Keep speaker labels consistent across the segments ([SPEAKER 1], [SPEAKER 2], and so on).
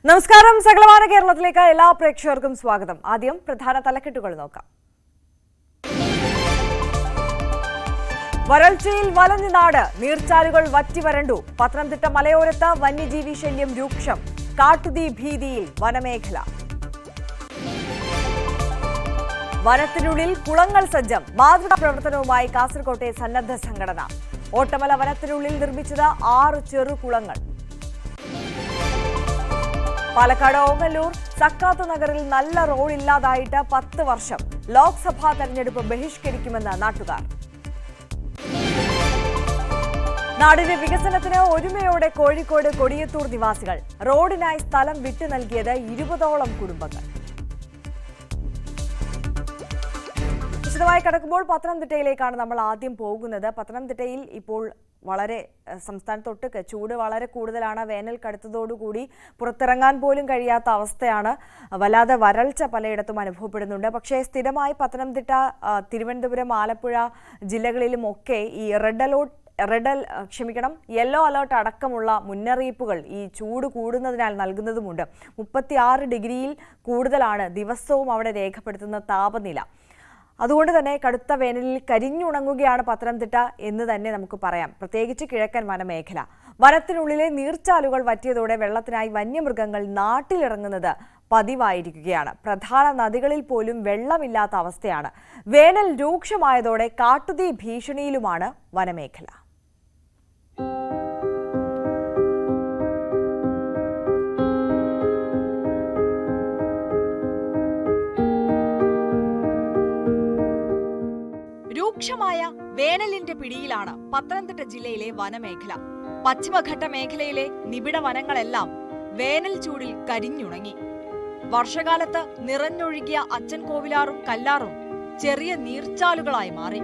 [SPEAKER 1] നമസ്കാരം. സകലമാന കേരളത്തിലേക്ക് എല്ലാ പ്രേക്ഷകർക്കും സ്വാഗതം. ആദ്യം പ്രധാന തലക്കെട്ടുകൾ നോക്കാം. വരൾച്ചയിൽ വലഞ്ഞ നാട്, നീർച്ചാലുകൾ വറ്റിവരണ്ടു. പത്തനംതിട്ട മലയോരത്ത് വന്യജീവി ശല്യം രൂക്ഷം. കാട്ടുതീ ഭീതിയിൽ വനമേഖല. വനത്തിനുള്ളിൽ കുളങ്ങൾ സജ്ജം. മാതൃകാ പ്രവർത്തനവുമായി കാസർകോട്ടെ സന്നദ്ധ സംഘടന. ഓട്ടമല വനത്തിനുള്ളിൽ നിർമ്മിച്ചത് 6 ചെറുകുളങ്ങൾ. പാലക്കാട് ഓങ്ങല്ലൂർ സക്കാത്ത് നഗറിൽ നല്ല റോഡില്ലാതായിട്ട് 10 വർഷം. ലോക്സഭാ തെരഞ്ഞെടുപ്പ് ബഹിഷ്കരിക്കുമെന്ന് നാട്ടുകാർ. നാടിന്റെ വികസനത്തിന് ഒരുമയോടെ കോഴിക്കോട് കൊടിയത്തൂർ നിവാസികൾ. റോഡിനായി സ്ഥലം വിട്ടു നൽകിയത് 20ഓളം കുടുംബങ്ങൾ. വിശദമായി കടക്കുമ്പോൾ പത്തനംതിട്ടയിലേക്കാണ് നമ്മൾ ആദ്യം പോകുന്നത്. പത്തനംതിട്ടയിൽ ഇപ്പോൾ വളരെ സംസ്ഥാനത്തൊട്ട് ചൂട് വളരെ കൂടുതലാണ്. വേനൽ കടുത്തതോടുകൂടി പുറത്തിറങ്ങാൻ പോലും കഴിയാത്ത അവസ്ഥയാണ്. വല്ലാതെ വരൾച്ച പലയിടത്തും അനുഭവപ്പെടുന്നുണ്ട്. പക്ഷേ സ്ഥിരമായി പത്തനംതിട്ട, തിരുവനന്തപുരം, ആലപ്പുഴ ജില്ലകളിലുമൊക്കെ ഈ യെല്ലോ അലേർട്ട് അടക്കമുള്ള മുന്നറിയിപ്പുകൾ ഈ ചൂട് കൂടുന്നതിനാൽ നൽകുന്നതുമുണ്ട്. 36 ഡിഗ്രിയിൽ കൂടുതലാണ് ദിവസവും അവിടെ രേഖപ്പെടുത്തുന്ന താപനില. അതുകൊണ്ട് തന്നെ കടുത്ത വേനലിൽ കരിഞ്ഞുണങ്ങുകയാണ് പത്തനംതിട്ട എന്ന് തന്നെ നമുക്ക് പറയാം. പ്രത്യേകിച്ച് കിഴക്കൻ വനമേഖല. വനത്തിനുള്ളിലെ നീർച്ചാലുകൾ വറ്റിയതോടെ വെള്ളത്തിനായി വന്യമൃഗങ്ങൾ നാട്ടിലിറങ്ങുന്നത് പതിവായിരിക്കുകയാണ്. പ്രധാന നദികളിൽ പോലും വെള്ളമില്ലാത്ത അവസ്ഥയാണ്. വേനൽ രൂക്ഷമായതോടെ കാട്ടുതീ ഭീഷണിയിലുമാണ് വനമേഖല. രൂക്ഷമായ വേനലിന്റെ പിടിയിലാണ് പത്തനംതിട്ട ജില്ലയിലെ വനമേഖല. പശ്ചിമഘട്ട മേഖലയിലെ നിബിഡ വനങ്ങളെല്ലാം വേനൽ ചൂടിൽ കരിഞ്ഞുണങ്ങി. വർഷകാലത്ത് നിറഞ്ഞൊഴുകിയ അച്ചൻകോവിലാറും കല്ലാറും ചെറിയ നീർച്ചാലുകളായി മാറി.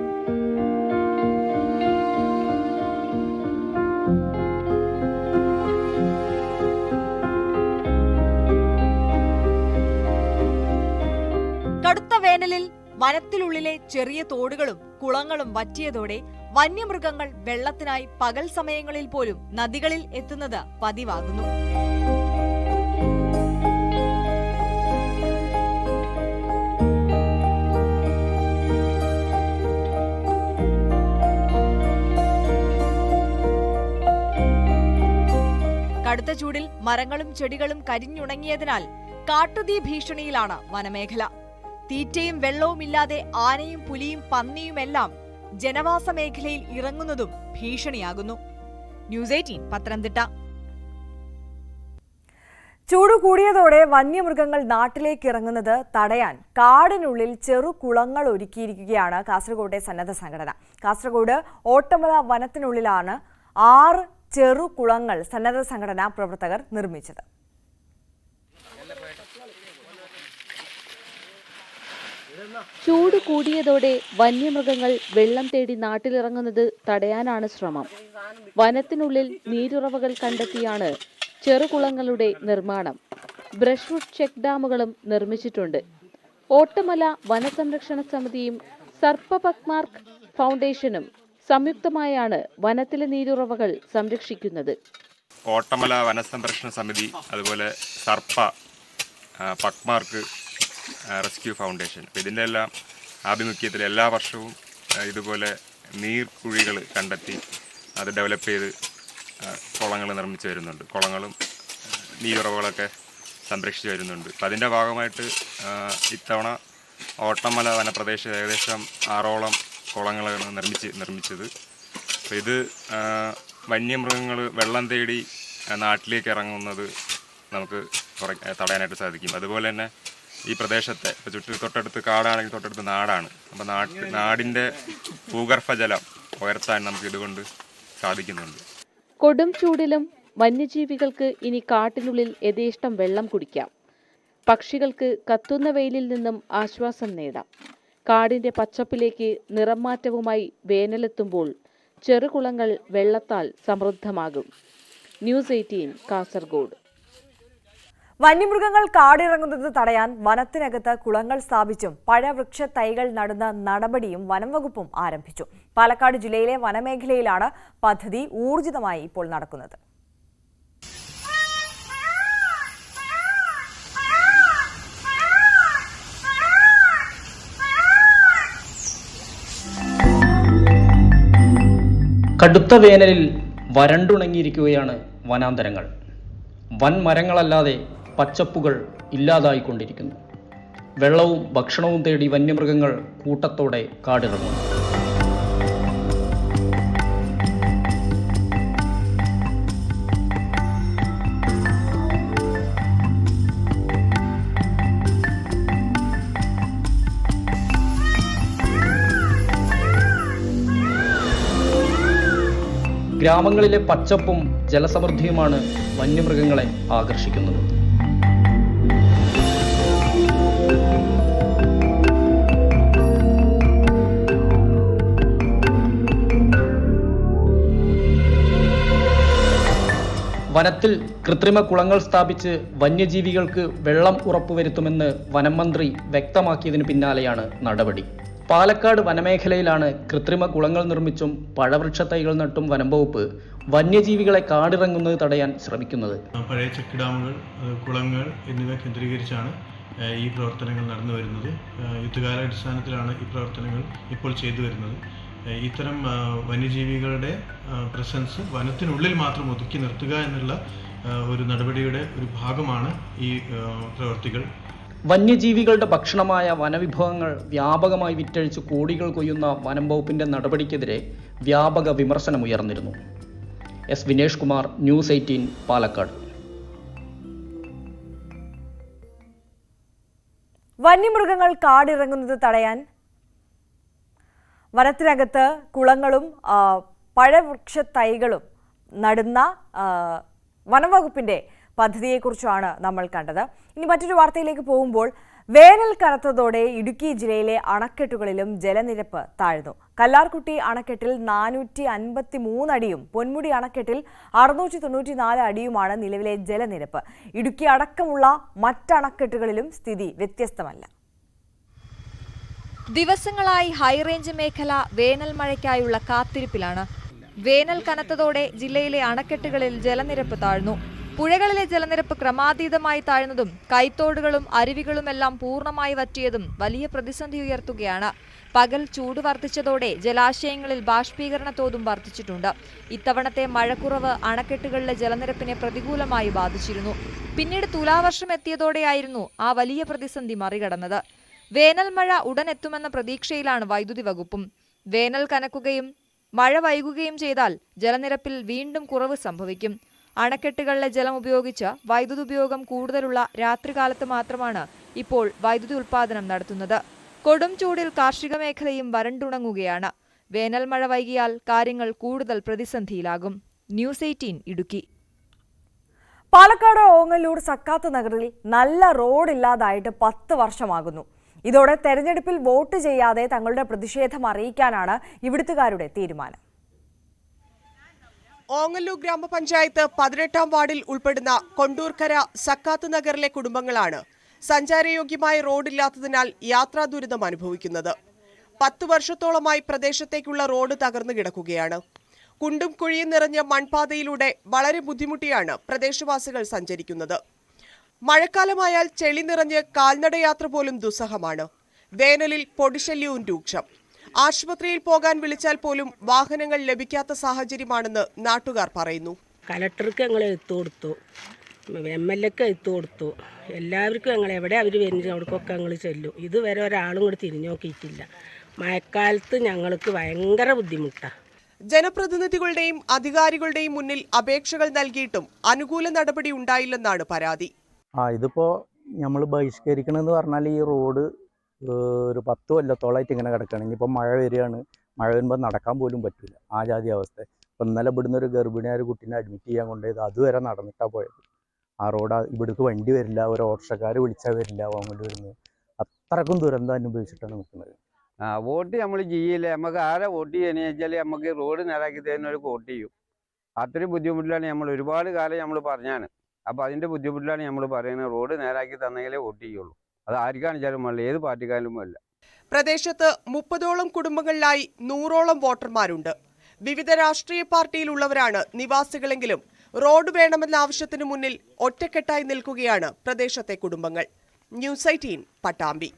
[SPEAKER 1] കടുത്ത വേനലിൽ വനത്തിനുള്ളിലെ ചെറിയ തോടുകളും കുളങ്ങളും വറ്റിയതോടെ വന്യമൃഗങ്ങൾ വെള്ളത്തിനായി പകൽ സമയങ്ങളിൽ പോലും നദികളിൽ എത്തുന്നത് പതിവാകുന്നു. കടുത്ത ചൂടിൽ മരങ്ങളും ചെടികളും കരിഞ്ഞുണങ്ങിയതിനാൽ കാട്ടുതീ ഭീഷണിയിലാണ് വനമേഖല. തീറ്റയും വെള്ളവുമില്ലാതെ ആനയും പുലിയും പന്നിയുമെല്ലാം ജനവാസ മേഖലയിൽ ഇറങ്ങുന്നതും ഭീഷണിയാകുന്നു. ന്യൂസ് 18 പത്തനംതിട്ട. ചൂട് കൂടിയതോടെ വന്യമൃഗങ്ങൾ നാട്ടിലേക്ക് ഇറങ്ങുന്നത് തടയാൻ കാടിനുള്ളിൽ ചെറുകുളങ്ങൾ ഒരുക്കിയിരിക്കുകയാണ് കാസർകോട്ടെ സന്നദ്ധ സംഘടന. കാസർഗോഡ് ഓട്ടമല വനത്തിനുള്ളിലാണ് 6 ചെറുകുളങ്ങൾ സന്നദ്ധ സംഘടനാ പ്രവർത്തകർ നിർമ്മിച്ചത്.
[SPEAKER 2] ചൂട് കൂടിയതോടെ വന്യമൃഗങ്ങൾ വെള്ളം തേടി നാട്ടിലിറങ്ങുന്നത് തടയാനാണ് ശ്രമം. വനത്തിനുള്ളിൽ നീരുറവകൾ കണ്ടെത്തിയാണ് ചെറുകുളങ്ങളുടെ നിർമ്മാണം. ബ്രഷ്വുഡ് ചെക്ക് ഡാമുകളും നിർമ്മിച്ചിട്ടുണ്ട്. ഓട്ടമല വനസംരക്ഷണ സമിതിയും സർപ്പപക്മാർക്ക് ഫൗണ്ടേഷനും സംയുക്തമായാണ് വനത്തിലെ നീരുറവകൾ സംരക്ഷിക്കുന്നത്.
[SPEAKER 3] ഓട്ടമല വനസംരക്ഷണ സമിതി, അതുപോലെ സർപ്പ പക്മാർക്ക് റെസ്ക്യൂ ഫൗണ്ടേഷൻ, ഇതിൻ്റെ എല്ലാം ആഭിമുഖ്യത്തിൽ എല്ലാ വർഷവും ഇതുപോലെ നീർക്കുഴികൾ കണ്ടെത്തി അത് ഡെവലപ്പ് ചെയ്ത് കുളങ്ങൾ നിർമ്മിച്ചു വരുന്നുണ്ട്. കുളങ്ങളും നീരുറവുകളൊക്കെ സംരക്ഷിച്ചു വരുന്നുണ്ട്. അപ്പം അതിൻ്റെ ഭാഗമായിട്ട് ഇത്തവണ ഓട്ടമല വനപ്രദേശത്ത് ഏകദേശം 6ഓളം കുളങ്ങളാണ് നിർമ്മിച്ചത്. അപ്പോൾ ഇത് വന്യമൃഗങ്ങൾ വെള്ളം തേടി നാട്ടിലേക്ക് ഇറങ്ങുന്നത് നമുക്ക് തടയാനായിട്ട് സാധിക്കും. അതുപോലെ തന്നെ ഈ പ്രദേശത്തെ ഇപ്പോൾ തൊട്ടടുത്ത് കാടാണെങ്കിൽ തൊട്ടടുത്ത് നാടാണ്. അപ്പോൾ നാടിൻ്റെ ഭൂഗർഭജലം ഉയർത്താൻ നമുക്ക് ഇതുകൊണ്ട് സാധിക്കുന്നുണ്ട്.
[SPEAKER 2] കൊടും ചൂടിലും വന്യജീവികൾക്ക് ഇനി കാട്ടിനുള്ളിൽ യഥേഷ്ടം വെള്ളം കുടിക്കാം. പക്ഷികൾക്ക് കത്തുന്ന വെയിലിൽ നിന്നും ആശ്വാസം നേടാം. കാടിന്റെ പച്ചപ്പിലേക്ക് നിറം മാറ്റവുമായി വേനലെത്തുമ്പോൾ ചെറുകുളങ്ങൾ വെള്ളത്താൽ സമൃദ്ധമാകും. ന്യൂസ് 18 കാസർഗോഡ്.
[SPEAKER 1] വന്യമൃഗങ്ങൾ കാടിറങ്ങുന്നത് തടയാൻ വനത്തിനകത്ത് കുളങ്ങൾ സ്ഥാപിച്ചും പഴവൃക്ഷ തൈകൾ നടുന്ന നടപടിയും വനം വകുപ്പും ആരംഭിച്ചു. പാലക്കാട് ജില്ലയിലെ വനമേഖലയിലാണ് പദ്ധതി ഊർജിതമായി ഇപ്പോൾ നടക്കുന്നത്.
[SPEAKER 4] കടുത്ത വേനലിൽ വരണ്ടുണങ്ങിയിരിക്കുകയാണ് വനാന്തരങ്ങൾ. വൻ മരങ്ങളല്ലാതെ പച്ചപ്പുകൾ ഇല്ലാതായിക്കൊണ്ടിരിക്കുന്നു. വെള്ളവും ഭക്ഷണവും തേടി വന്യമൃഗങ്ങൾ കൂട്ടത്തോടെ കാടിറങ്ങുന്നു. ഗ്രാമങ്ങളിലെ പച്ചപ്പും ജലസമൃദ്ധിയുമാണ് വന്യമൃഗങ്ങളെ ആകർഷിക്കുന്നത്. വനത്തിൽ കൃത്രിമ കുളങ്ങൾ സ്ഥാപിച്ച് വന്യജീവികൾക്ക് വെള്ളം ഉറപ്പുവരുത്തുമെന്ന് വനം മന്ത്രി വ്യക്തമാക്കിയതിനു പിന്നാലെയാണ് നടപടി. പാലക്കാട് വനമേഖലയിലാണ് കൃത്രിമ കുളങ്ങൾ നിർമ്മിച്ചും പഴവൃക്ഷ തൈകൾ നട്ടും വനംവകുപ്പ് വന്യജീവികളെ കാടിറങ്ങുന്നത് തടയാൻ ശ്രമിക്കുന്നത്.
[SPEAKER 5] പഴയ ചെക്ക് ഡാമുകൾ, കുളങ്ങൾ എന്നിവ കേന്ദ്രീകരിച്ചാണ് ഈ പ്രവർത്തനങ്ങൾ നടന്നു വരുന്നത്. യുദ്ധകാലാടിസ്ഥാനത്തിലാണ് ഈ പ്രവർത്തനങ്ങൾ ഇപ്പോൾ ചെയ്തു വരുന്നത്. ഇത്തരം വന്യജീവികളുടെ പ്രസൻസ് വനത്തിനുള്ളിൽ മാത്രം ഒതുക്കി നിർത്തുക എന്നുള്ള ഒരു നടപടിയുടെ ഒരു ഭാഗമാണ് ഈ പ്രവൃത്തികൾ.
[SPEAKER 4] വന്യജീവികളുടെ ഭക്ഷണമായ വനവിഭവങ്ങൾ വ്യാപകമായി വിറ്റഴിച്ച് കോടികൾ കൊയ്യുന്ന വനം വകുപ്പിന്റെ നടപടിക്കെതിരെ വ്യാപക വിമർശനമുയർന്നിരുന്നു. S Vinesh Kumar, news 18, Palakkad.
[SPEAKER 1] വന്യമൃഗങ്ങൾ കാടിറങ്ങുന്നത് തടയാൻ വനത്തിനകത്ത് കുളങ്ങളും പഴവൃക്ഷ തൈകളും നടുന്ന വനംവകുപ്പിന്റെ പദ്ധതിയെക്കുറിച്ചാണ് നമ്മൾ കണ്ടത്. ഇനി മറ്റൊരു വാർത്തയിലേക്ക് പോകുമ്പോൾ, വേനൽ കനത്തതോടെ ഇടുക്കി ജില്ലയിലെ അണക്കെട്ടുകളിലും ജലനിരപ്പ് താഴ്ന്നു. കല്ലാർകുട്ടി അണക്കെട്ടിൽ 453 അടിയും പൊന്മുടി അണക്കെട്ടിൽ 694 അടിയുമാണ് നിലവിലെ ജലനിരപ്പ്. ഇടുക്കി അടക്കമുള്ള മറ്റണക്കെട്ടുകളിലും സ്ഥിതി വ്യത്യസ്തമല്ല.
[SPEAKER 6] ദിവസങ്ങളായി ഹൈറേഞ്ച് മേഖല വേനൽ മഴയ്ക്കായുള്ള കാത്തിരിപ്പിലാണ്. വേനൽ കനത്തതോടെ ജില്ലയിലെ അണക്കെട്ടുകളിൽ ജലനിരപ്പ് താഴ്ന്നു. പുഴകളിലെ ജലനിരപ്പ് ക്രമാതീതമായി താഴ്ന്നതും കൈത്തോടുകളും അരുവികളുമെല്ലാം പൂർണ്ണമായി വറ്റിയതും വലിയ പ്രതിസന്ധി ഉയർത്തുകയാണ്. പകൽ ചൂട് വർദ്ധിച്ചതോടെ ജലാശയങ്ങളിൽ ബാഷ്പീകരണ തോതും വർദ്ധിച്ചിട്ടുണ്ട്. ഇത്തവണത്തെ മഴക്കുറവ് അണക്കെട്ടുകളിലെ ജലനിരപ്പിനെ പ്രതികൂലമായി ബാധിച്ചിരുന്നു. പിന്നീട് തുലാവർഷം എത്തിയതോടെയായിരുന്നു ആ വലിയ പ്രതിസന്ധി മറികടന്നത്. വേനൽ മഴ ഉടനെത്തുമെന്ന പ്രതീക്ഷയിലാണ് വൈദ്യുതി വകുപ്പും. വേനൽ കനക്കുകയും മഴ വൈകുകയും ചെയ്താൽ ജലനിരപ്പിൽ വീണ്ടും കുറവ് സംഭവിക്കും. അണക്കെട്ടുകളിലെ ജലം ഉപയോഗിച്ച് വൈദ്യുതി ഉപയോഗം കൂടുതലുള്ള രാത്രികാലത്ത് മാത്രമാണ് ഇപ്പോൾ വൈദ്യുതി ഉൽപ്പാദനം നടത്തുന്നത്. കൊടും ചൂടിൽ കാർഷിക മേഖലയും വരണ്ടുണങ്ങുകയാണ്. വേനൽ മഴ വൈകിയാൽ കാര്യങ്ങൾ കൂടുതൽ പ്രതിസന്ധിയിലാകും. ന്യൂസ് 18 ഇടുക്കി.
[SPEAKER 1] പാലക്കാട് ഓങ്ങല്ലൂർ സക്കാത്ത് നഗറിൽ നല്ല റോഡില്ലാതായിട്ട് 10 വർഷമാകുന്നു. ഇതോടെ തെരഞ്ഞെടുപ്പിൽ വോട്ട് ചെയ്യാതെ തങ്ങളുടെ പ്രതിഷേധം അറിയിക്കാനാണ് ഇവിടുത്തുകാരുടെ തീരുമാനം.
[SPEAKER 7] ഓങ്ങല്ലൂർ ഗ്രാമപഞ്ചായത്ത് 18-ാം വാർഡിൽ ഉൾപ്പെടുന്ന കൊണ്ടൂർക്കര സക്കാത്ത് നഗറിലെ കുടുംബങ്ങളാണ് സഞ്ചാരയോഗ്യമായ റോഡില്ലാത്തതിനാൽ യാത്രാ ദുരിതം അനുഭവിക്കുന്നത്. 10 വർഷത്തോളമായി പ്രദേശത്തേക്കുള്ള റോഡ് തകർന്നു കിടക്കുകയാണ്. കുണ്ടും കുഴിയും നിറഞ്ഞ മൺപാതയിലൂടെ വളരെ ബുദ്ധിമുട്ടിയാണ് പ്രദേശവാസികൾ സഞ്ചരിക്കുന്നത്. മഴക്കാലമായാൽ ചെളി നിറഞ്ഞ് കാൽനടയാത്ര പോലും ദുസ്സഹമാണ്. വേനലിൽ പൊടിശല്യവും രൂക്ഷം. ആശുപത്രിയിൽ പോകാൻ വിളിച്ചാൽ പോലും വാഹനങ്ങൾ ലഭിക്കാത്ത സാഹചര്യമാണെന്ന് നാട്ടുകാർ പറയുന്നു.
[SPEAKER 8] കലക്ടർക്ക് ഞങ്ങൾ എത്തു കൊടുത്തു, MLAക്ക് എത്തു കൊടുത്തു, എല്ലാവർക്കും ഞങ്ങൾ എവിടെ അവർ വരുന്നത് അവിടേക്കൊക്കെ ഞങ്ങൾ ചെല്ലും. ഇതുവരെ ഒരാളും കൂടി തിരിഞ്ഞു നോക്കിയിട്ടില്ല. മഴക്കാലത്ത് ഞങ്ങൾക്ക് ഭയങ്കര ബുദ്ധിമുട്ടാണ്.
[SPEAKER 7] ജനപ്രതിനിധികളുടെയും അധികാരികളുടെയും മുന്നിൽ അപേക്ഷകൾ നൽകിയിട്ടും അനുകൂല നടപടി ഉണ്ടായില്ലെന്നാണ് പരാതി.
[SPEAKER 9] ഇതിപ്പോൾ നമ്മൾ ബഹിഷ്കരിക്കണമെന്ന് പറഞ്ഞാൽ ഈ റോഡ് ഒരു 10 കൊല്ലത്തോളമായിട്ട് ഇങ്ങനെ കിടക്കുകയാണ്. ഇനിയിപ്പോൾ മഴ വരികയാണ്, മഴ വരുമ്പോൾ നടക്കാൻ പോലും പറ്റില്ല, ആ ജാതി അവസ്ഥ. ഇപ്പം ഇന്നലെ ഇവിടുന്ന് ഒരു ഗർഭിണിയായ ഒരു കുട്ടീനെ അഡ്മിറ്റ് ചെയ്യാൻ കൊണ്ടുപോയത് അതുവരെ നടന്നിട്ടാണ് പോയത്. ആ റോഡ് ഇവിടേക്ക് വണ്ടി വരില്ല, ഒരു ഓട്ടോക്കാർ വിളിച്ചാൽ വരില്ല, ഓങ്ങല്ലൂരിൽ നിന്ന്. അത്രക്കും ദുരന്തം അനുഭവിച്ചിട്ടാണ് നിൽക്കുന്നത്.
[SPEAKER 10] വോട്ട് നമ്മൾ ചെയ്യില്ല. നമുക്ക് ആരെ വോട്ട് ചെയ്യുകയെന്ന് വെച്ചാൽ നമുക്ക് റോഡ് നേരാക്കി തരുന്നവർ വോട്ട് ചെയ്യും. അത്രയും ബുദ്ധിമുട്ടിലാണ് നമ്മൾ ഒരുപാട് കാലം നമ്മൾ പറഞ്ഞാണ്. അപ്പോൾ അതിൻ്റെ ബുദ്ധിമുട്ടിലാണ് നമ്മൾ പറയുന്നത്. റോഡ് നേരാക്കി തന്നെങ്കിലേ വോട്ട് ചെയ്യുള്ളൂ. അത് ആർക്കാണെച്ചാലും അല്ല, ഏത് പാർട്ടിക്കാരും അല്ല.
[SPEAKER 7] പ്രദേശത്ത് 30ഓളം കുടുംബങ്ങളിലായി 100ഓളം വോട്ടർമാരുണ്ട്. വിവിധ രാഷ്ട്രീയ പാർട്ടിയിലുള്ളവരാണ് നിവാസികളെങ്കിലും റോഡ് വേണമെന്ന ആവശ്യത്തിനു മുന്നിൽ ഒറ്റക്കെട്ടായി നിൽക്കുകയാണ് പ്രദേശത്തെ കുടുംബങ്ങൾ. ന്യൂസ് 18 പട്ടാമ്പി.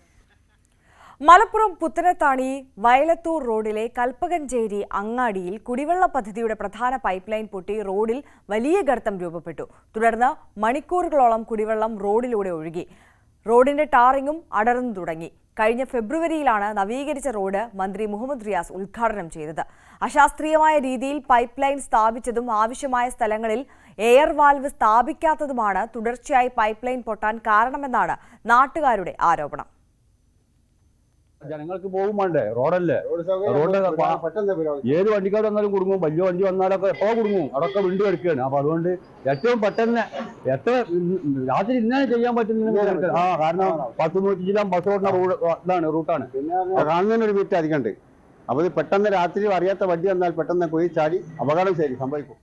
[SPEAKER 1] മലപ്പുറം പുത്തനത്താണി വയലത്തൂർ റോഡിലെ കൽപ്പകഞ്ചേരി അങ്ങാടിയിൽ കുടിവെള്ള പദ്ധതിയുടെ പ്രധാന പൈപ്പ് ലൈൻ പൊട്ടി റോഡിൽ വലിയ ഗർത്തം രൂപപ്പെട്ടു. തുടർന്ന് മണിക്കൂറുകളോളം കുടിവെള്ളം റോഡിലൂടെ ഒഴുകി. റോഡിന്റെ ടാറിങ്ങും അടർന്നു തുടങ്ങി. കഴിഞ്ഞ ഫെബ്രുവരിയിലാണ് നവീകരിച്ച റോഡ് മന്ത്രി മുഹമ്മദ് റിയാസ് ഉദ്ഘാടനം ചെയ്തത്. അശാസ്ത്രീയമായ രീതിയിൽ പൈപ്പ് ലൈൻ സ്ഥാപിച്ചതും ആവശ്യമായ സ്ഥലങ്ങളിൽ എയർ വാൽവ് സ്ഥാപിക്കാത്തതുമാണ് തുടർച്ചയായി പൈപ്പ് ലൈൻ പൊട്ടാൻ കാരണമെന്നാണ് നാട്ടുകാരുടെ ആരോപണം.
[SPEAKER 11] ജനങ്ങൾക്ക് പോകും വേണ്ടേ? റോഡല്ലേ? റോഡ് ഏത് വണ്ടിക്കാർ വന്നാലും കുടുങ്ങും. വലിയ വണ്ടി വന്നാലൊക്കെ എപ്പോ കുടുങ്ങും. അതൊക്കെ വിണ്ടു എടുക്കുകയാണ്. അപ്പൊ അതുകൊണ്ട് ഏറ്റവും പെട്ടെന്ന് രാത്രി ഇന്നാണ് ചെയ്യാൻ പറ്റുന്ന കാരണം 100-150 ബസ് ഓടുന്ന റൂട്ടാണ്.
[SPEAKER 12] കാണുന്നതിന് ഒരു മീറ്റർ അധികമുണ്ട്. അപ്പൊ ഇത് പെട്ടെന്ന് രാത്രി അറിയാത്ത വണ്ടി വന്നാൽ പെട്ടെന്ന് പോയി ചാടി അപകടം ശരി സംഭവിക്കും.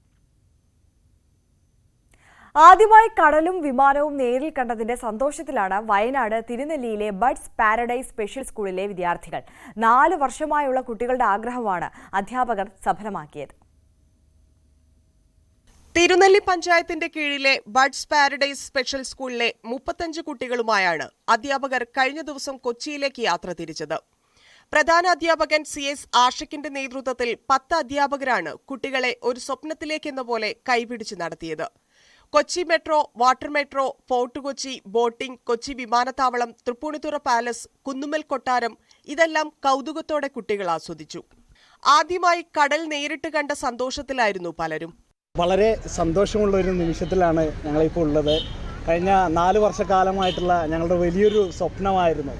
[SPEAKER 1] ആദ്യമായി കടലും വിമാനവും നേരിൽ കണ്ടതിന്റെ സന്തോഷത്തിലാണ് വയനാട് തിരുനെല്ലിയിലെ ബഡ്സ് പാരഡൈസ് സ്പെഷ്യൽ സ്കൂളിലെ വിദ്യാർത്ഥികൾ. 4 വർഷമായുള്ള കുട്ടികളുടെ ആഗ്രഹമാണ് അധ്യാപകർ സഫലമാക്കിയത്.
[SPEAKER 7] തിരുനെല്ലി പഞ്ചായത്തിന്റെ കീഴിലെ ബഡ്സ് പാരഡൈസ് സ്പെഷ്യൽ സ്കൂളിലെ 35 കുട്ടികളുമായാണ് അധ്യാപകർ കഴിഞ്ഞ ദിവസം കൊച്ചിയിലേക്ക് യാത്ര തിരിച്ചത്. പ്രധാന അധ്യാപകൻ CS ആഷിഖിന്റെ നേതൃത്വത്തിൽ 10 അധ്യാപകരാണ് കുട്ടികളെ ഒരു സ്വപ്നത്തിലേക്കെന്ന പോലെ കൈപിടിച്ച് നടത്തിയത്. Kochi metro, water metro, fort Kochi, boating, Kochi വിമാനത്താവളം, തൃപ്പൂണിത്തുറ പാലസ്, കുന്നുമ്മൽ കൊട്ടാരം ഇതെല്ലാം കൗതുകത്തോടെ കുട്ടികൾ ആസ്വദിച്ചു. ആദ്യമായി കടൽ നേരിട്ട് കണ്ട സന്തോഷത്തിലായിരുന്നു പലരും.
[SPEAKER 13] വളരെ സന്തോഷമുള്ള ഒരു നിമിഷത്തിലാണ് ഞങ്ങളിപ്പോൾ ഉള്ളത്. കഴിഞ്ഞ 4 വർഷക്കാലമായിട്ടുള്ള ഞങ്ങളുടെ വലിയൊരു സ്വപ്നമായിരുന്നു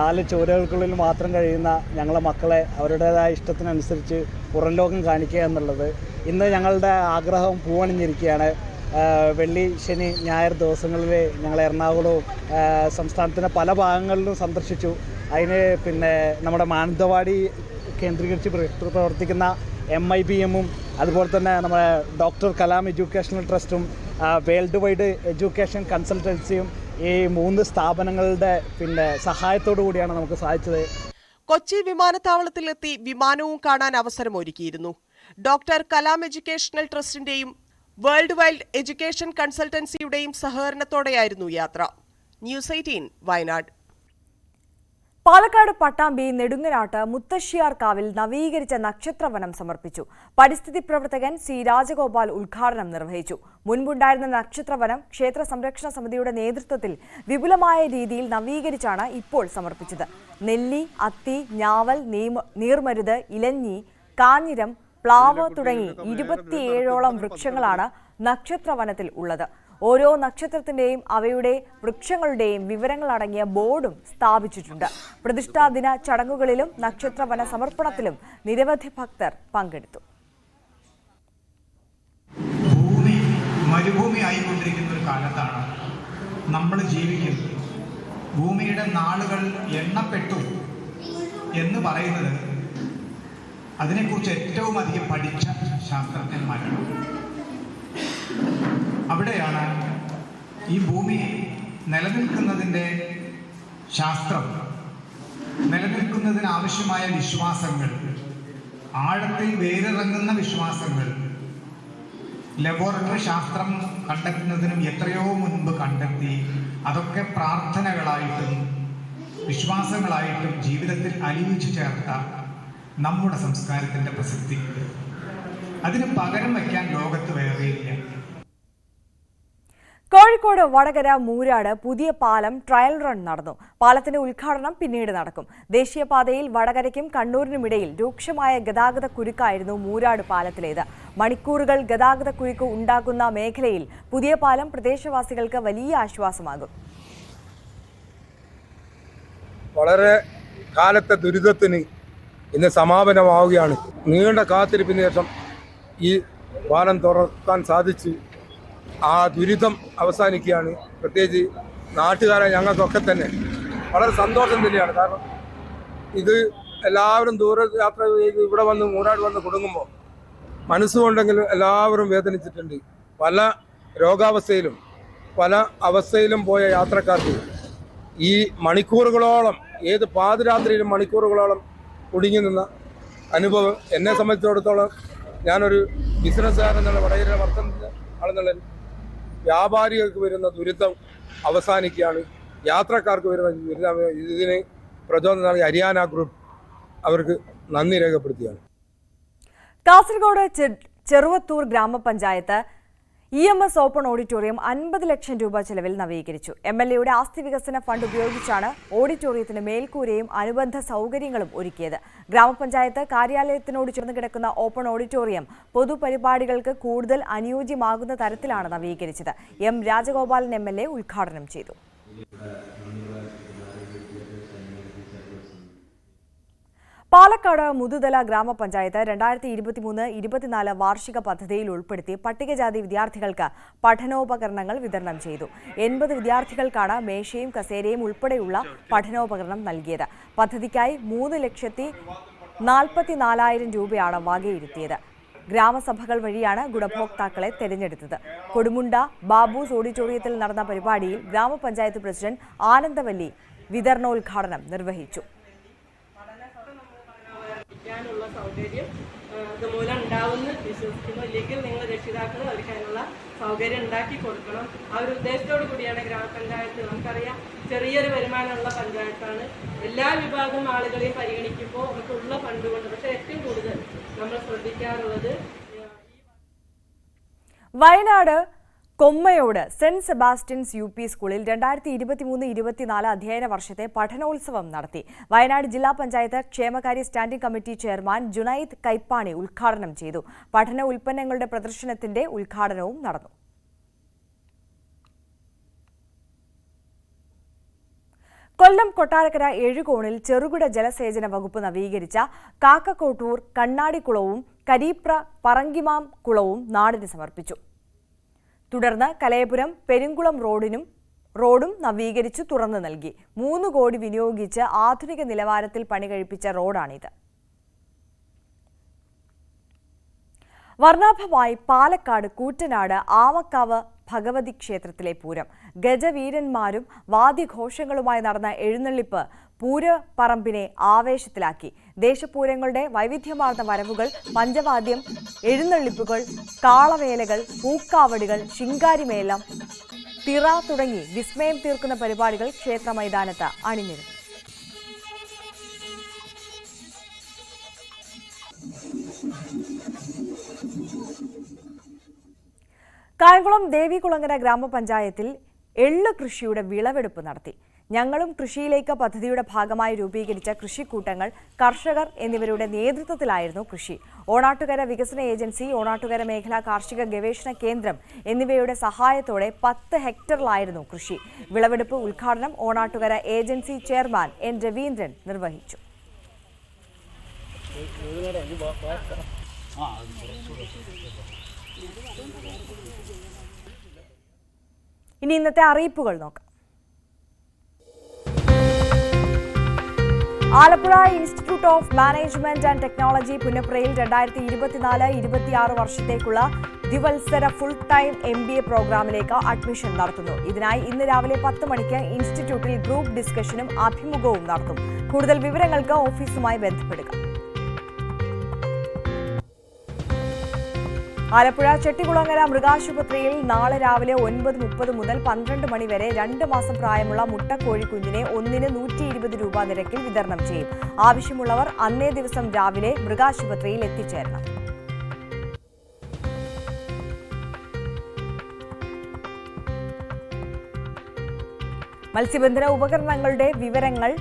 [SPEAKER 13] 4 ചുവരുകൾക്കുള്ളിൽ മാത്രം കഴിയുന്ന ഞങ്ങളെ മക്കളെ അവരുടേതായ ഇഷ്ടത്തിനനുസരിച്ച് പുറം ലോകം കാണിക്കുക എന്നുള്ളത്. ഇന്ന് ഞങ്ങളുടെ ആഗ്രഹം പൂവണിഞ്ഞിരിക്കുകയാണ്. വെള്ളി, ശനി, ഞായർ ദിവസങ്ങളിൽ ഞങ്ങൾ എറണാകുളവും സംസ്ഥാനത്തിൻ്റെ പല ഭാഗങ്ങളിലും സന്ദർശിച്ചു. അതിന് നമ്മുടെ മാനന്തവാടി കേന്ദ്രീകരിച്ച് പ്രവർത്തിക്കുന്ന MIBM-ഉം അതുപോലെ തന്നെ നമ്മുടെ ഡോക്ടർ കലാം എഡ്യൂക്കേഷണൽ ട്രസ്റ്റും വേൾഡ് വൈഡ് എഡ്യൂക്കേഷൻ കൺസൾട്ടൻസിയും ഈ 3 സ്ഥാപനങ്ങളുടെ സഹായത്തോടു കൂടിയാണ് നമുക്ക് സാധിച്ചത്.
[SPEAKER 7] കൊച്ചി വിമാനത്താവളത്തിലെത്തി വിമാനവും കാണാൻ അവസരമൊരുക്കിയിരുന്നു. ഡോക്ടർ കലാം എഡ്യൂക്കേഷണൽ ട്രസ്റ്റിന്റെയും വേൾഡ് വൈഡ് എഡ്യൂക്കേഷൻ കൺസൾട്ടൻസിയുടെയും സഹകരണത്തോടെയായിരുന്നു യാത്ര. ന്യൂസ് 18 വയനാട്.
[SPEAKER 1] പാലക്കാട് പട്ടാമ്പി നെടുങ്ങനാട്ട് മുത്തശ്ശിയാർക്കാവിൽ നവീകരിച്ച നക്ഷത്രവനം സമർപ്പിച്ചു. പരിസ്ഥിതി പ്രവർത്തകൻ C രാജഗോപാൽ ഉദ്ഘാടനം നിർവഹിച്ചു. മുൻപുണ്ടായിരുന്ന നക്ഷത്രവനം ക്ഷേത്ര സംരക്ഷണ സമിതിയുടെ നേതൃത്വത്തിൽ വിപുലമായ രീതിയിൽ നവീകരിച്ചാണ് ഇപ്പോൾ സമർപ്പിച്ചത്. നെല്ലി, അത്തി, ഞാവൽ, നീർമരുത്, ഇലഞ്ഞി, കാഞ്ഞിരം, പ്ലാവ് തുടങ്ങി 27ഓളം വൃക്ഷങ്ങളാണ് നക്ഷത്രവനത്തിൽ ഉള്ളത്. ഓരോ നക്ഷത്രത്തിന്റെയും അവയുടെ വൃക്ഷങ്ങളുടെയും വിവരങ്ങൾ അടങ്ങിയ ബോർഡും സ്ഥാപിച്ചിട്ടുണ്ട്. പ്രതിഷ്ഠാദിന ചടങ്ങുകളിലും നക്ഷത്രവന സമർപ്പണത്തിലും നിരവധി ഭക്തർ പങ്കെടുത്തു.
[SPEAKER 14] ഭൂമി മരുഭൂമി ആയിക്കൊണ്ടിരിക്കുന്ന ഒരു കാലത്താണ് നമ്മൾ ജീവിക്കുന്നത്. ഭൂമിയുടെ നാളുകൾ എണ്ണപ്പെട്ടു എന്ന് പറയുന്നത് അതിനെക്കുറിച്ച് ഏറ്റവും അധികം പഠിച്ച ശാസ്ത്രജ്ഞന്മാരാണ്. അവിടെയാണ് ഈ ഭൂമി നിലനിൽക്കുന്നതിൻ്റെ ശാസ്ത്രം, നിലനിൽക്കുന്നതിന് ആവശ്യമായ വിശ്വാസങ്ങൾ, ആഴത്തിൽ വേരിറങ്ങുന്ന വിശ്വാസങ്ങൾ ലബോറട്ടറി ശാസ്ത്രം കണ്ടെത്തുന്നതിനും എത്രയോ മുൻപ് കണ്ടെത്തി അതൊക്കെ പ്രാർത്ഥനകളായിട്ടും വിശ്വാസങ്ങളായിട്ടും ജീവിതത്തിൽ അലിയിച്ചു ചേർത്ത നമ്മുടെ സംസ്കാരത്തിന്റെ പ്രസക്തി. അതിന് പകരം വയ്ക്കാൻ ലോകത്ത് വേറെയില്ല.
[SPEAKER 1] കോഴിക്കോട് വടകര മൂരാട് പുതിയ പാലം ട്രയൽ റൺ നടന്നു. പാലത്തിന്റെ ഉദ്ഘാടനം പിന്നീട് നടക്കും. ദേശീയപാതയിൽ വടകരയ്ക്കും കണ്ണൂരിനുമിടയിൽ രൂക്ഷമായ ഗതാഗത കുരുക്കായിരുന്നു മൂരാട് പാലത്തിലേത്. മണിക്കൂറുകൾ ഗതാഗത കുരുക്ക് ഉണ്ടാക്കുന്ന മേഖലയിൽ പുതിയ പാലം പ്രദേശവാസികൾക്ക് വലിയ ആശ്വാസമാകും.
[SPEAKER 15] വളരെ കാലത്തെ ദുരിതത്തിന് ഇന്ന് സമാപനമാവുകയാണ്. നീണ്ട കാത്തിരിപ്പിന് ശേഷം ഈ പാലം തുറക്കാൻ സാധിച്ചു. ആ ദുരിതം അവസാനിക്കുകയാണ്. പ്രത്യേകിച്ച് നാട്ടുകാരെ ഞങ്ങൾക്കൊക്കെ തന്നെ വളരെ സന്തോഷം തന്നെയാണ്. കാരണം ഇത് എല്ലാവരും ദൂരയാത്ര ചെയ്ത് ഇവിടെ വന്ന് മൂരാട് വന്ന് കുടുങ്ങുമ്പോൾ മനസ്സുകൊണ്ടെങ്കിലും എല്ലാവരും വേദനിച്ചിട്ടുണ്ട്. പല രോഗാവസ്ഥയിലും പല അവസ്ഥയിലും പോയ യാത്രക്കാർക്ക് ഈ മണിക്കൂറുകളോളം, ഏത് പാതിരാത്രിയിലും മണിക്കൂറുകളോളം കുടുങ്ങി നിന്ന അനുഭവം എന്നെ സംബന്ധിച്ചിടത്തോളം, ഞാനൊരു ബിസിനസ്സുകാരൻ എന്നുള്ള വടകര വർത്തൻ്റെ ആളെന്നുള്ള വ്യാപാരികൾക്ക് വരുന്ന ദുരിതം അവസാനിക്കുകയാണ്. യാത്രക്കാർക്ക് വരുന്ന ദുരിതം ഇതിന് പ്രചോദനം നൽകി ഹരിയാന ഗ്രൂപ്പ് അവർക്ക് നന്ദി രേഖപ്പെടുത്തുകയാണ്.
[SPEAKER 1] കാസർഗോഡ് ചെറുവത്തൂർ ഗ്രാമപഞ്ചായത്ത് EMS ഓപ്പൺ ഓഡിറ്റോറിയം 50 ലക്ഷം രൂപ ചെലവിൽ നവീകരിച്ചു. MLAയുടെ ആസ്തി വികസന ഫണ്ട് ഉപയോഗിച്ചാണ് ഓഡിറ്റോറിയത്തിന് മേൽക്കൂരയും അനുബന്ധ സൗകര്യങ്ങളും ഒരുക്കിയത്. ഗ്രാമപഞ്ചായത്ത് കാര്യാലയത്തിനോട് ചേർന്ന് കിടക്കുന്ന ഓപ്പൺ ഓഡിറ്റോറിയം പൊതുപരിപാടികൾക്ക് കൂടുതൽ അനുയോജ്യമാകുന്ന തരത്തിലാണ് നവീകരിച്ചത്. M രാജഗോപാലൻ MLA ഉദ്ഘാടനം ചെയ്തു. പാലക്കാട് മുതുതല ഗ്രാമപഞ്ചായത്ത് 2023-24 വാർഷിക പദ്ധതിയിൽ ഉൾപ്പെടുത്തി പട്ടികജാതി വിദ്യാർത്ഥികൾക്ക് പഠനോപകരണങ്ങൾ വിതരണം ചെയ്തു. 80 വിദ്യാർത്ഥികൾക്കാണ് മേശയും കസേരയും ഉൾപ്പെടെയുള്ള പഠനോപകരണം നൽകിയത്. പദ്ധതിക്കായി 3,44,000 രൂപയാണ് വകയിരുത്തിയത്. ഗ്രാമസഭകൾ വഴിയാണ് ഗുണഭോക്താക്കളെ തെരഞ്ഞെടുത്തത്. കൊടുമുണ്ട ബാബൂസ് ഓഡിറ്റോറിയത്തിൽ നടന്ന പരിപാടിയിൽ ഗ്രാമപഞ്ചായത്ത് പ്രസിഡന്റ് ആനന്ദവല്ലി വിതരണോദ്ഘാടനം നിർവഹിച്ചു.
[SPEAKER 16] ുള്ള സൗകര്യം ഇതുമൂലം ഉണ്ടാവുമെന്ന് വിശ്വസിക്കുന്നു. ഇല്ലെങ്കിൽ നിങ്ങൾ രക്ഷിതാക്കൾ അവർക്ക് അതിനുള്ള സൗകര്യം ഉണ്ടാക്കി കൊടുക്കണം. ആ ഒരു ഉദ്ദേശത്തോടു കൂടിയാണ് ഗ്രാമപഞ്ചായത്ത്. നമുക്കറിയാം, ചെറിയൊരു വരുമാനമുള്ള പഞ്ചായത്താണ്. എല്ലാ വിഭാഗം ആളുകളെയും പരിഗണിക്കുമ്പോൾ നമുക്കുള്ള ഫണ്ട് കൊണ്ട്, പക്ഷേ ഏറ്റവും കൂടുതൽ നമ്മൾ ശ്രദ്ധിക്കാറുള്ളത്
[SPEAKER 1] വയനാട് കൊമ്മയോട് സെന്റ് സെബാസ്റ്റ്യൻസ് UP സ്കൂളിൽ 2023-24 അധ്യയന വർഷത്തെ പഠനോത്സവം നടത്തി. വയനാട് ജില്ലാ പഞ്ചായത്ത് ക്ഷേമകാര്യ standing committee chairman Junaid Kaippani ഉദ്ഘാടനം ചെയ്തു. പഠന ഉൽപ്പന്നങ്ങളുടെ പ്രദർശനത്തിന്റെ ഉദ്ഘാടനവും നടന്നു. കൊല്ലം കൊട്ടാരക്കര എഴുകോണിൽ ചെറുകിട ജലസേചന വകുപ്പ് നവീകരിച്ച കാക്കക്കോട്ടൂർ കണ്ണാടിക്കുളവും കരീപ്ര പറങ്കിമാം കുളവും നാടിന് സമർപ്പിച്ചു. തുടർന്ന് കലയപുരം പെരുങ്കുളം റോഡും നവീകരിച്ചു തുറന്നു നൽകി. 3 കോടി വിനിയോഗിച്ച് ആധുനിക നിലവാരത്തിൽ പണി കഴിപ്പിച്ച റോഡാണിത്. വർണ്ണാഭമായി പാലക്കാട് കൂറ്റനാട് ആമക്കാവ് ഭഗവതി ക്ഷേത്രത്തിലെ പൂരം. ഗജവീരന്മാരും വാദ്യഘോഷങ്ങളുമായി നടന്ന എഴുന്നള്ളിപ്പ് പൂരപ്പറമ്പിനെ ആവേശത്തിലാക്കി. ദേശപൂരങ്ങളുടെ വൈവിധ്യമാർന്ന വരവുകൾ, പഞ്ചവാദ്യം, എഴുന്നള്ളിപ്പുകൾ, കാളവേലകൾ, പൂക്കാവടികൾ, ശിങ്കാരിമേളം, തിറ തുടങ്ങി വിസ്മയം തീർക്കുന്ന പരിപാടികൾ ക്ഷേത്ര മൈതാനത്ത് അണിനിരന്നു. കായംകുളം ദേവികുളങ്ങര ഗ്രാമപഞ്ചായത്തിൽ എള്ള് കൃഷിയുടെ വിളവെടുപ്പ് നടത്തി. ഞങ്ങളും കൃഷിയിലേക്ക് പദ്ധതിയുടെ ഭാഗമായി രൂപീകരിച്ച കൃഷിക്കൂട്ടങ്ങൾ, കർഷകർ എന്നിവരുടെ നേതൃത്വത്തിലായിരുന്നു കൃഷി. ഓണാട്ടുകര വികസന ഏജൻസി, ഓണാട്ടുകര മേഖലാ കാർഷിക ഗവേഷണ കേന്ദ്രം എന്നിവയുടെ സഹായത്തോടെ 10 ഹെക്ടറിലായിരുന്നു കൃഷി. വിളവെടുപ്പ് ഉദ്ഘാടനം Onattukara agency chairman N Raveendran നിർവഹിച്ചു. ഇനി ഇന്നത്തെ അറിയിപ്പുകൾ നോക്കാം. Alappuzha institute of management and technology പുന്നപ്രയിൽ 2024-26 വർഷത്തേക്കുള്ള ദ്വിവത്സര ഫുൾ ടൈം MBA പ്രോഗ്രാമിലേക്ക് അഡ്മിഷൻ നടത്തുന്നു. ഇതിനായി ഇന്ന് രാവിലെ 10 മണിക്ക് ഇൻസ്റ്റിറ്റ്യൂട്ടിൽ ഗ്രൂപ്പ് ഡിസ്കഷനും അഭിമുഖവും നടത്തും. കൂടുതൽ വിവരങ്ങൾക്ക് ഓഫീസുമായി ബന്ധപ്പെടുക. ആലപ്പുഴ ചെട്ടികുളങ്ങര മൃഗാശുപത്രിയിൽ നാളെ രാവിലെ 9:30 മുതൽ 12 മണി വരെ 2 മാസം പ്രായമുള്ള മുട്ടക്കോഴിക്കുഞ്ഞിനെ ഒന്നിന് 120 രൂപ നിരക്കിൽ വിതരണം ചെയ്യും. ആവശ്യമുള്ളവർ അന്നേ ദിവസം രാവിലെ മൃഗാശുപത്രിയിൽ എത്തിച്ചേരണം. മത്സ്യബന്ധന ഉപകരണങ്ങളുടെ വിവരങ്ങൾ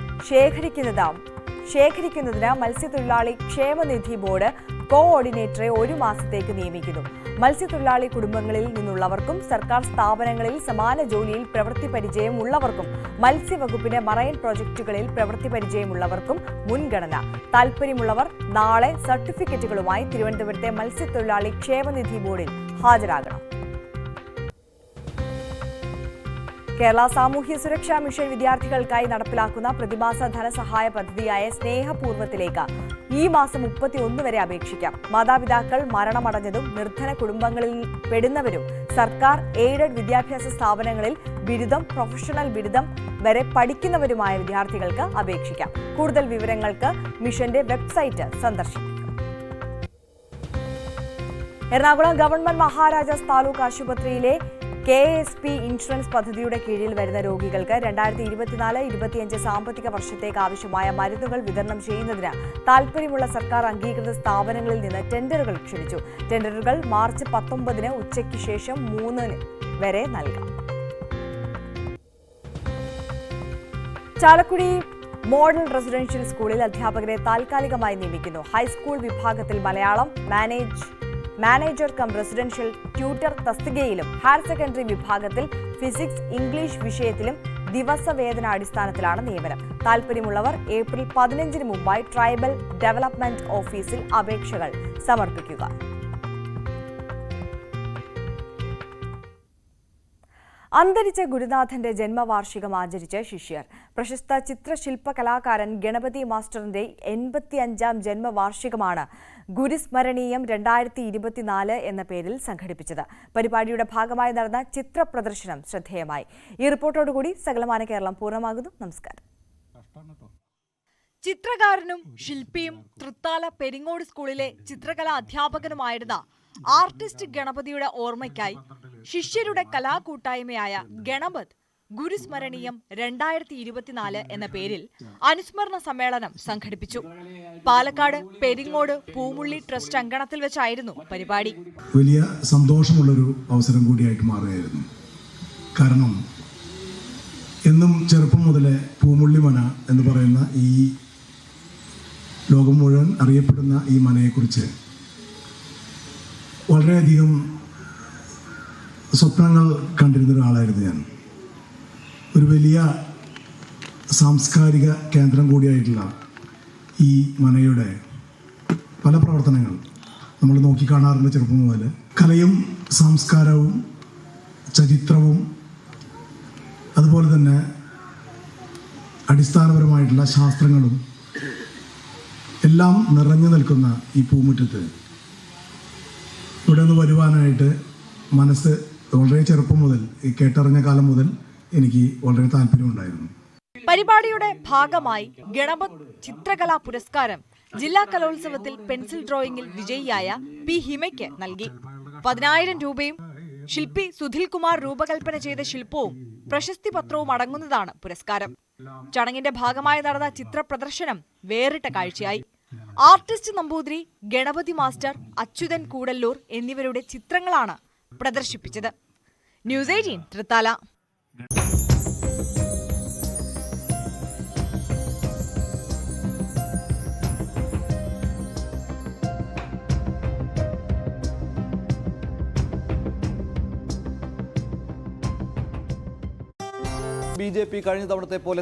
[SPEAKER 1] ശേഖരിക്കുന്നതിന് മത്സ്യത്തൊഴിലാളി ക്ഷേമനിധി ബോർഡ് കോഓർഡിനേറ്ററെ 1 മാസത്തേക്ക് നിയമിക്കുന്നു. മത്സ്യത്തൊഴിലാളി കുടുംബങ്ങളിൽ നിന്നുള്ളവർക്കും സർക്കാർ സ്ഥാപനങ്ങളിൽ സമാന ജോലിയിൽ പ്രവൃത്തി പരിചയമുള്ളവർക്കും മത്സ്യവകുപ്പിന്റെ മറൈൻ പ്രോജക്റ്റുകളിൽ പ്രവൃത്തി പരിചയമുള്ളവർക്കും മുൻഗണന. താൽപ്പര്യമുള്ളവർ നാളെ സർട്ടിഫിക്കറ്റുകളുമായി തിരുവനന്തപുരത്തെ മത്സ്യത്തൊഴിലാളി ക്ഷേമനിധി ബോർഡിൽ ഹാജരാകണം. കേരള സാമൂഹ്യ സുരക്ഷാ മിഷൻ വിദ്യാർത്ഥികൾക്കായി നടപ്പിലാക്കുന്ന പ്രതിമാസ ധനസഹായ പദ്ധതിയായ സ്നേഹപൂർവ്വത്തിലേക്ക് ഈ മാസം 31 വരെ അപേക്ഷിക്കാം. മാതാപിതാക്കൾ മരണമടഞ്ഞതും നിർധന കുടുംബങ്ങളിൽ പെടുന്നവരും സർക്കാർ എയ്ഡഡ് വിദ്യാഭ്യാസ സ്ഥാപനങ്ങളിൽ ബിരുദം, പ്രൊഫഷണൽ ബിരുദം വരെ പഠിക്കുന്നവരുമായ വിദ്യാർത്ഥികൾക്ക് അപേക്ഷിക്കാം. കൂടുതൽ വിവരങ്ങൾക്ക് മിഷന്റെ വെബ്സൈറ്റ് സന്ദർശിക്കുക. എറണാകുളം ഗവൺമെന്റ് മഹാരാജാസ് താലൂക്ക് ആശുപത്രിയിലെ KSP ഇൻഷുറൻസ് പദ്ധതിയുടെ കീഴിൽ വരുന്ന രോഗികൾക്ക് 2024-25 സാമ്പത്തിക വർഷത്തേക്ക് ആവശ്യമായ മരുന്നുകൾ വിതരണം ചെയ്യുന്നതിന് താൽപര്യമുള്ള സർക്കാർ അംഗീകൃത സ്ഥാപനങ്ങളിൽ നിന്ന് ടെൻഡറുകൾ ക്ഷണിച്ചു. ടെൻഡറുകൾ മാർച്ച് 19 ഉച്ചയ്ക്ക് ശേഷം 3 വരെ നൽകാം. ചാലക്കുടി മോഡൽ റെസിഡൻഷ്യൽ സ്കൂളിൽ അധ്യാപകരെ താൽക്കാലികമായി നിയമിക്കുന്നു. ഹൈസ്കൂൾ വിഭാഗത്തിൽ Malayalam manager cum residential tutor തസ്തികയിലും ഹയർ സെക്കൻഡറി വിഭാഗത്തിൽ ഫിസിക്സ്, ഇംഗ്ലീഷ് വിഷയത്തിലും ദിവസവേതനാടിസ്ഥാനത്തിലാണ് നിയമനം. താൽപര്യമുള്ളവർ ഏപ്രിൽ 15 മുമ്പായി ട്രൈബൽ ഡെവലപ്മെന്റ് ഓഫീസിൽ അപേക്ഷകൾ സമർപ്പിക്കുക. അന്തരിച്ച ഗുരുനാഥന്റെ ജന്മവാർഷികം ആചരിച്ച് ശിഷ്യർ. പ്രശസ്ത ചിത്രശില്പ കലാകാരൻ ഗണപതി മാസ്റ്ററിന്റെ 85ാം ജന്മവാർഷികമാണ് ഗുരുസ്മരണീയം 2024 എന്ന പേരിൽ സംഘടിപ്പിച്ചത്. പരിപാടിയുടെ ഭാഗമായി നടന്ന ചിത്ര പ്രദർശനം ശ്രദ്ധേയമായി. ഈ റിപ്പോർട്ടോടുകൂടി സകലമാന കേരളം പൂർണ്ണമാകുന്നു. നമസ്കാരം.
[SPEAKER 6] ചിത്രകാരനും ശില്പിയും തൃത്താല പെരിങ്ങോട് സ്കൂളിലെ ചിത്രകലാ അധ്യാപകനുമായിരുന്ന ആർട്ടിസ്റ്റ് ഗണപതിയുടെ ഓർമ്മയ്ക്കായി ശിഷ്യരുടെ കലാകൂട്ടായ്മയായ ഗണപത് ഗുരുസ്മരണീയം 2024 എന്ന പേരിൽ അനുസ്മരണ സമ്മേളനം സംഘടിപ്പിച്ചു. പാലക്കാട് പെരിങ്ങോട് പൂമുള്ളി ട്രസ്റ്റ് അങ്കണത്തിൽ വെച്ചായിരുന്നു പരിപാടി.
[SPEAKER 17] വലിയ സന്തോഷമുള്ളൊരു അവസരം കൂടിയായിട്ട് മാറുകയായിരുന്നു. കാരണം എന്നും ചെറുപ്പം മുതലേ പൂമുള്ളി മന എന്ന് പറയുന്ന ഈ ലോകം മുഴുവൻ അറിയപ്പെടുന്ന ഈ മനയെക്കുറിച്ച് വളരെയധികം സ്വപ്നങ്ങൾ കണ്ടിരുന്ന ഒരാളായിരുന്നു ഞാൻ. ഒരു വലിയ സാംസ്കാരിക കേന്ദ്രം കൂടിയായിട്ടുള്ള ഈ മനയുടെ പല പ്രവർത്തനങ്ങൾ നമ്മൾ നോക്കിക്കാണാറുണ്ട്. ചെറുപ്പം മുതൽ കലയും സംസ്കാരവും ചരിത്രവും അതുപോലെ തന്നെ അടിസ്ഥാനപരമായിട്ടുള്ള ശാസ്ത്രങ്ങളും എല്ലാം നിറഞ്ഞു നിൽക്കുന്ന ഈ പൂമുറ്റത്ത് ഇവിടെ നിന്ന് വരുവാനായിട്ട് മനസ്സ് വളരെ ചെറുപ്പം മുതൽ, കേട്ടറിഞ്ഞ കാലം മുതൽ എനിക്ക് വളരെ താല്പര്യമുണ്ടായിരുന്നു.
[SPEAKER 6] പരിപാടിയുടെ ഭാഗമായി ഗണപത് ചിത്രകലാ പുരസ്കാരം ജില്ലാ കലോത്സവത്തിൽ പെൻസിൽ ഡ്രോയിങ്ങിൽ വിജയിയായ പി ഹിമയ്ക്ക് നൽകി. 10,000 രൂപയും ശില്പി സുധിൽ കുമാർ രൂപകൽപ്പന ചെയ്ത ശില്പവും പ്രശസ്തി പത്രവും അടങ്ങുന്നതാണ് പുരസ്കാരം. ചടങ്ങിന്റെ ഭാഗമായി നടന്ന ചിത്ര പ്രദർശനം വേറിട്ട കാഴ്ചയായി. ആർട്ടിസ്റ്റ് നമ്പൂതിരി, ഗണപതി മാസ്റ്റർ, അച്യുതൻ കൂടല്ലൂർ എന്നിവരുടെ ചിത്രങ്ങളാണ് പ്രദർശിപ്പിച്ചത്. ന്യൂസ് 18 തൃത്താല.
[SPEAKER 18] BJP കഴിഞ്ഞ തവണത്തെ പോലെ